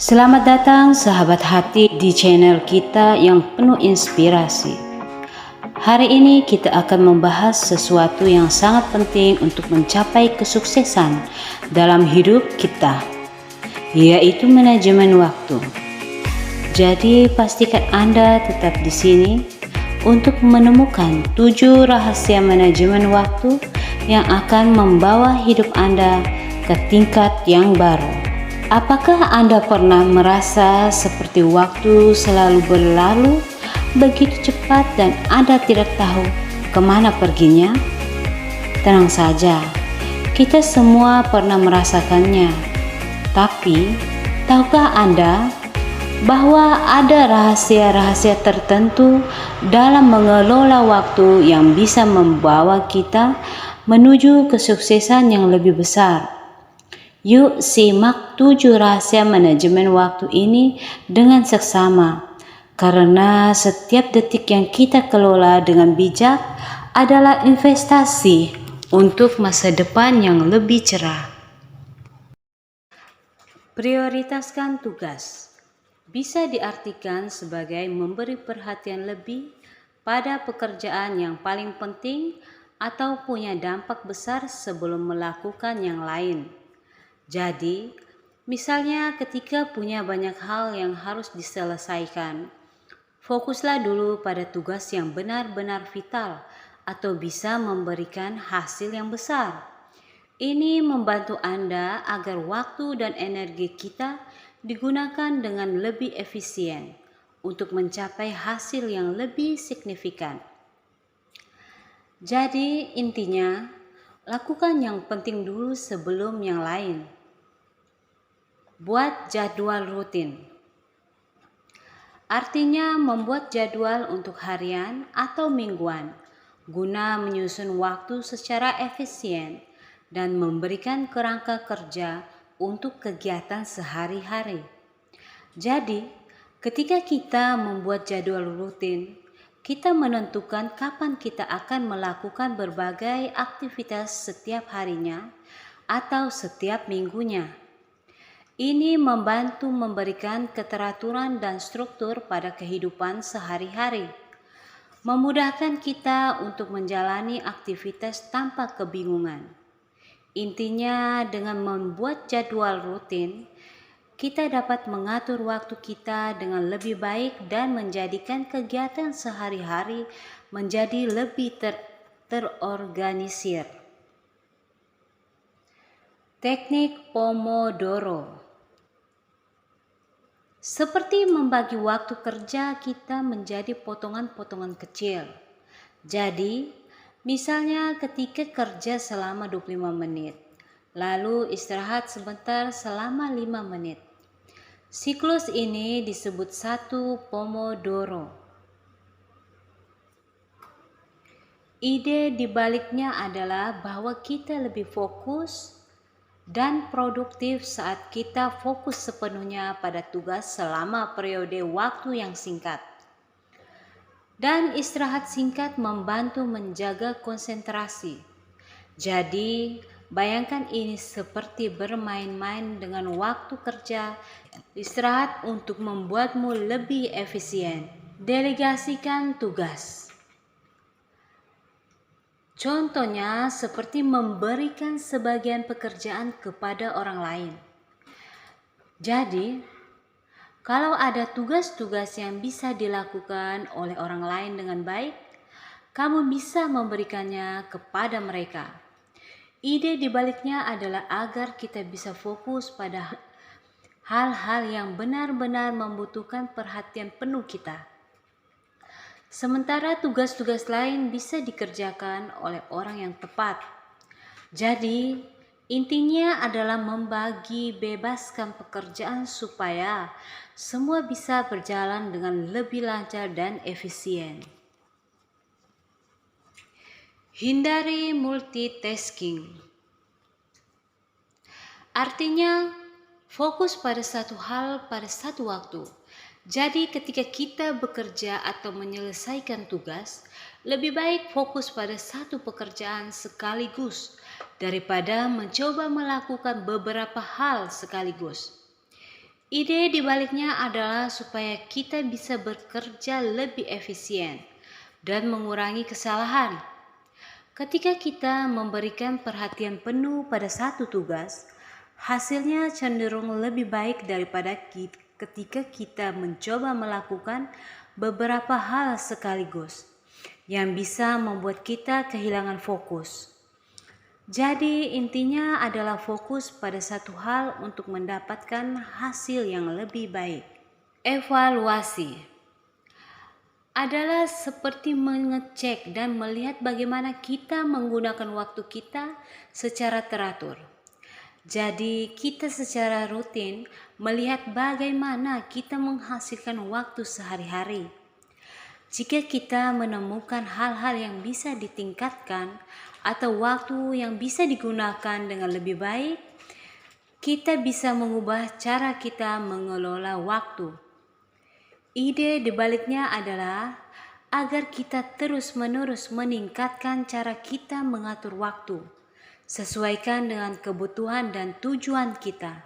Selamat datang sahabat hati di channel kita yang penuh inspirasi. Hari ini kita akan membahas sesuatu yang sangat penting untuk mencapai kesuksesan dalam hidup kita, yaitu manajemen waktu. Jadi pastikan Anda tetap di sini untuk menemukan 7 rahasia manajemen waktu yang akan membawa hidup Anda ke tingkat yang baru. Apakah Anda pernah merasa seperti waktu selalu berlalu begitu cepat dan Anda tidak tahu kemana perginya? Tenang saja, kita semua pernah merasakannya. Tapi, tahukah Anda bahwa ada rahasia-rahasia tertentu dalam mengelola waktu yang bisa membawa kita menuju kesuksesan yang lebih besar? Yuk simak 7 rahasia manajemen waktu ini dengan seksama, karena setiap detik yang kita kelola dengan bijak adalah investasi untuk masa depan yang lebih cerah. Prioritaskan tugas. Bisa diartikan sebagai memberi perhatian lebih pada pekerjaan yang paling penting atau punya dampak besar sebelum melakukan yang lain. Jadi, misalnya ketika punya banyak hal yang harus diselesaikan, fokuslah dulu pada tugas yang benar-benar vital atau bisa memberikan hasil yang besar. Ini membantu Anda agar waktu dan energi kita digunakan dengan lebih efisien untuk mencapai hasil yang lebih signifikan. Jadi intinya, lakukan yang penting dulu sebelum yang lain. Buat jadwal rutin. Artinya membuat jadwal untuk harian atau mingguan guna menyusun waktu secara efisien dan memberikan kerangka kerja untuk kegiatan sehari-hari. Jadi, ketika kita membuat jadwal rutin, kita menentukan kapan kita akan melakukan berbagai aktivitas setiap harinya atau setiap minggunya. Ini membantu memberikan keteraturan dan struktur pada kehidupan sehari-hari, memudahkan kita untuk menjalani aktivitas tanpa kebingungan. Intinya, dengan membuat jadwal rutin, kita dapat mengatur waktu kita dengan lebih baik dan menjadikan kegiatan sehari-hari menjadi lebih terorganisir. Teknik Pomodoro. Seperti membagi waktu kerja kita menjadi potongan-potongan kecil. Jadi, misalnya ketika kerja selama 25 menit, lalu istirahat sebentar selama 5 menit. Siklus ini disebut 1 Pomodoro. Ide dibaliknya adalah bahwa kita lebih fokus dan produktif saat kita fokus sepenuhnya pada tugas selama periode waktu yang singkat. Dan istirahat singkat membantu menjaga konsentrasi. Jadi, bayangkan ini seperti bermain-main dengan waktu kerja. Istirahat untuk membuatmu lebih efisien. Delegasikan tugas. Contohnya seperti memberikan sebagian pekerjaan kepada orang lain. Jadi, kalau ada tugas-tugas yang bisa dilakukan oleh orang lain dengan baik, kamu bisa memberikannya kepada mereka. Ide dibaliknya adalah agar kita bisa fokus pada hal-hal yang benar-benar membutuhkan perhatian penuh kita. Sementara tugas-tugas lain bisa dikerjakan oleh orang yang tepat. Jadi, intinya adalah membagi bebaskan pekerjaan supaya semua bisa berjalan dengan lebih lancar dan efisien. Hindari multitasking. Artinya, fokus pada satu hal pada satu waktu. Jadi ketika kita bekerja atau menyelesaikan tugas, lebih baik fokus pada satu pekerjaan sekaligus daripada mencoba melakukan beberapa hal sekaligus. Ide di baliknya adalah supaya kita bisa bekerja lebih efisien dan mengurangi kesalahan. Ketika kita memberikan perhatian penuh pada satu tugas, hasilnya cenderung lebih baik daripada ketika kita mencoba melakukan beberapa hal sekaligus yang bisa membuat kita kehilangan fokus. Jadi intinya adalah fokus pada satu hal untuk mendapatkan hasil yang lebih baik. Evaluasi adalah seperti mengecek dan melihat bagaimana kita menggunakan waktu kita secara teratur. Jadi kita secara rutin melihat bagaimana kita menghasilkan waktu sehari-hari. Jika kita menemukan hal-hal yang bisa ditingkatkan atau waktu yang bisa digunakan dengan lebih baik, kita bisa mengubah cara kita mengelola waktu. Ide di baliknya adalah agar kita terus-menerus meningkatkan cara kita mengatur waktu, sesuaikan dengan kebutuhan dan tujuan kita.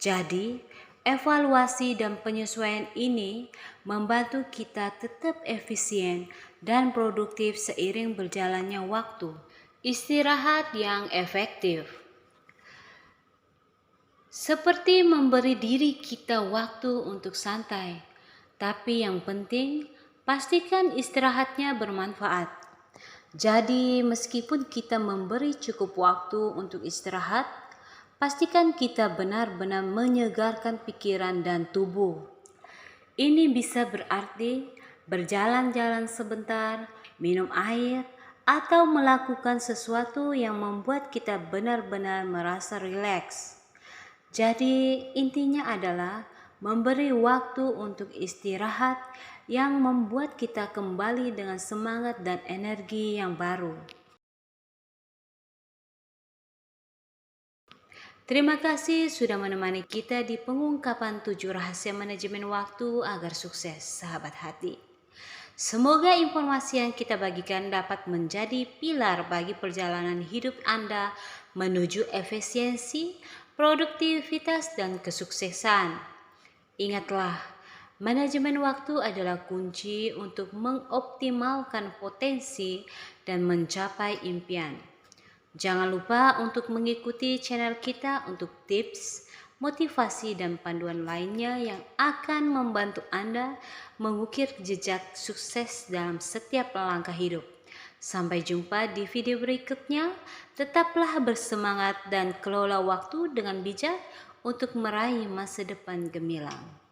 Jadi, evaluasi dan penyesuaian ini membantu kita tetap efisien dan produktif seiring berjalannya waktu. Istirahat yang efektif seperti memberi diri kita waktu untuk santai. Tapi yang penting, pastikan istirahatnya bermanfaat. Jadi, meskipun kita memberi cukup waktu untuk istirahat, pastikan kita benar-benar menyegarkan pikiran dan tubuh. Ini bisa berarti berjalan-jalan sebentar, minum air, atau melakukan sesuatu yang membuat kita benar-benar merasa rileks. Jadi, intinya adalah memberi waktu untuk istirahat yang membuat kita kembali dengan semangat dan energi yang baru. Terima kasih sudah menemani kita di pengungkapan 7 rahasia manajemen waktu agar sukses, sahabat hati. Semoga informasi yang kita bagikan dapat menjadi pilar bagi perjalanan hidup Anda menuju efisiensi, produktivitas, dan kesuksesan. Ingatlah, manajemen waktu adalah kunci untuk mengoptimalkan potensi dan mencapai impian. Jangan lupa untuk mengikuti channel kita untuk tips, motivasi, dan panduan lainnya yang akan membantu Anda mengukir jejak sukses dalam setiap langkah hidup. Sampai jumpa di video berikutnya. Tetaplah bersemangat dan kelola waktu dengan bijak untuk meraih masa depan gemilang.